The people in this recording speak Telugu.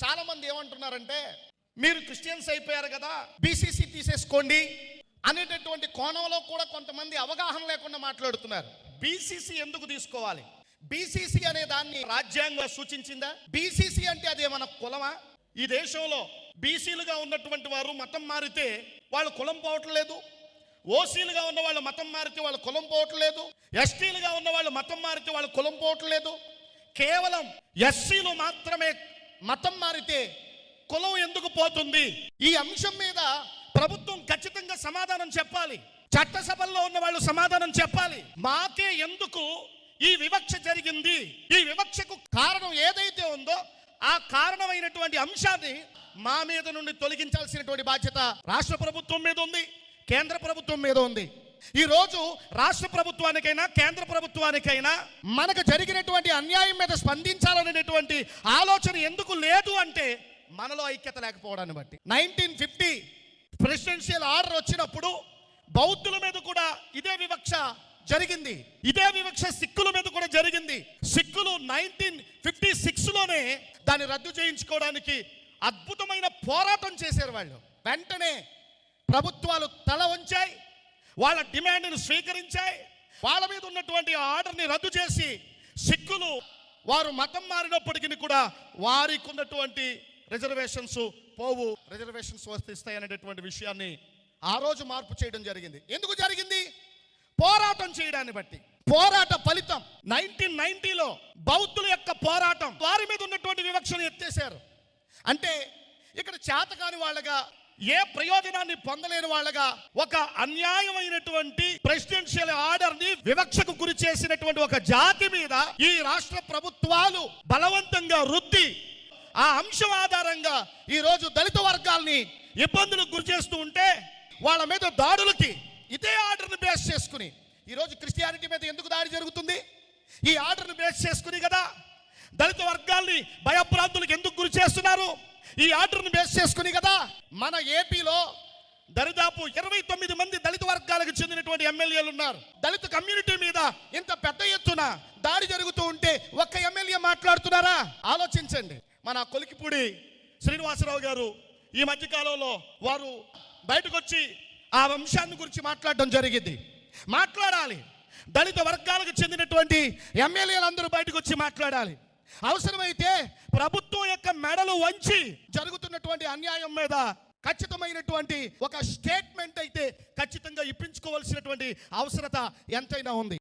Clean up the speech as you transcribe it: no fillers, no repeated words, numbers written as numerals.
చాలా మంది ఏమంటున్నారంటే మీరు క్రిస్టియన్స్ అయిపోయారు కదా, బీసీసీ తీసేసుకోండి అనేటటువంటి కోణంలో కూడా కొంతమంది అవగాహన లేకుండా మాట్లాడుతున్నారు. బీసీసీ ఎందుకు తీసుకోవాలి? బీసీసీ అనే దాన్ని రాజ్యాంగం సూచించిందా? బీసీసీ అంటే అదేమన్నా కులమా? ఈ దేశంలో బీసీలుగా ఉన్నటువంటి వారు మతం మారితే వాళ్ళు కులం పోవట్లేదు, ఓసీలుగా ఉన్న వాళ్ళు మతం మారితే వాళ్ళు కులం పోవట్లేదు, ఎస్టీలుగా ఉన్న వాళ్ళు మతం మారితే వాళ్ళు కులం పోవట్లేదు. కేవలం ఎస్సీలు మాత్రమే మతం మారితే కులం ఎందుకు పోతుంది? ఈ అంశం మీద ప్రభుత్వం ఖచ్చితంగా సమాధానం చెప్పాలి. చట్టసభల్లో ఉన్న వాళ్ళు సమాధానం చెప్పాలి. మాకే ఎందుకు ఈ వివక్ష జరిగింది, ఈ వివక్షకు కారణం ఏదైతే ఉందో ఆ కారణమైనటువంటి అంశాన్ని మా మీద నుండి తొలగించాల్సినటువంటి బాధ్యత రాష్ట్ర ప్రభుత్వం మీద ఉంది, కేంద్ర ప్రభుత్వం మీద ఉంది. ఈ రోజు రాష్ట్ర ప్రభుత్వానికైనా కేంద్ర ప్రభుత్వానికైనా మనకు జరిగినటువంటి అన్యాయం మీద స్పందించాలనేటువంటి ఆలోచన ఎందుకు లేదు అంటే మనలో ఐక్యత లేకపోవడాన్ని బట్టి. 1950 ప్రెసిడెన్షియల్ ఆర్డర్ వచ్చినప్పుడు బౌద్ధుల మీద కూడా ఇదే వివక్ష జరిగింది, ఇదే వివక్ష సిక్కుల మీద కూడా జరిగింది. సిక్కులు 1956లోనే దాన్ని రద్దు చేయించుకోవడానికి అద్భుతమైన పోరాటం చేశారు వాళ్ళు. వెంటనే ప్రభుత్వాలు తల వంచాయి, వాళ్ళ డిమాండ్ను స్వీకరించాయి. వాళ్ళ మీద ఉన్నటువంటి ఆర్డర్ని రద్దు చేసి సిక్కులు వారు మతం మారినప్పటికీ కూడా వారికి ఉన్నటువంటి రిజర్వేషన్స్ పోవు, రిజర్వేషన్స్ వస్తాయి అనేటటువంటి విషయాన్ని ఆ రోజు మార్పు చేయడం జరిగింది. ఎందుకు జరిగింది? పోరాటం చేయడాన్ని బట్టి. పోరాట ఫలితం 1990లో బౌద్ధుల యొక్క పోరాటం వారి మీద ఉన్నటువంటి వివక్షను ఎత్తేశారు. అంటే ఇక్కడ చేతకాని వాళ్ళగా, ఏ ప్రయోజనాన్ని పొందలేని వాళ్ళగా ఒక అన్యాయమైనటువంటి ప్రెసిడెన్షియల్ ఆర్డర్ ని వివక్షకు గురి చేసినటువంటి ఒక జాతి మీద ఈ రాష్ట్ర ప్రభుత్వాలు బలవంతంగా రుద్ది ఆ అంశం ఆధారంగా ఈ రోజు దళిత వర్గాల్ని ఇబ్బందులకు గురి చేస్తూ ఉంటే వాళ్ళ మీద దాడులకి ఇదే ఆర్డర్ని బేస్ చేసుకుని ఈరోజు క్రిస్టియానిటీ మీద ఎందుకు దాడి జరుగుతుంది? ఈ ఆర్డర్ని బేస్ చేసుకుని కదా. దళిత వర్గాల్ని భయభ్రాంతులకు ఎందుకు గురి చేస్తున్నారు? ఈ ఆర్డర్ని బేస్ చేసుకుని కదా. మన ఏపీలో దరిదాపు 29 మంది దళిత వర్గాలకు చెందినటువంటి ఎమ్మెల్యేలు ఉన్నారు. దళిత కమ్యూనిటీ మీద ఇంత పెద్ద ఎత్తున దాడి జరుగుతూ ఉంటే ఒక్క ఎమ్మెల్యే మాట్లాడుతున్నారా? ఆలోచించండి. మన కొలికిపూడి శ్రీనివాసరావు గారు ఈ మధ్యకాలంలో వారు బయటకు వచ్చి ఆ అంశాన్ని గురించి మాట్లాడడం జరిగింది. మాట్లాడాలి. దళిత వర్గాలకు చెందినటువంటి ఎమ్మెల్యేలందరూ బయటకు వచ్చి మాట్లాడాలి. అవసరమైతే ప్రభుత్వం యొక్క మెడలు వంచి జరుగుతున్నటువంటి అన్యాయం మీద ఖచ్చితమైనటువంటి ఒక స్టేట్మెంట్ అయితే ఖచ్చితంగా ఇప్పించుకోవాల్సినటువంటి అవసరత ఎంతైనా ఉంది.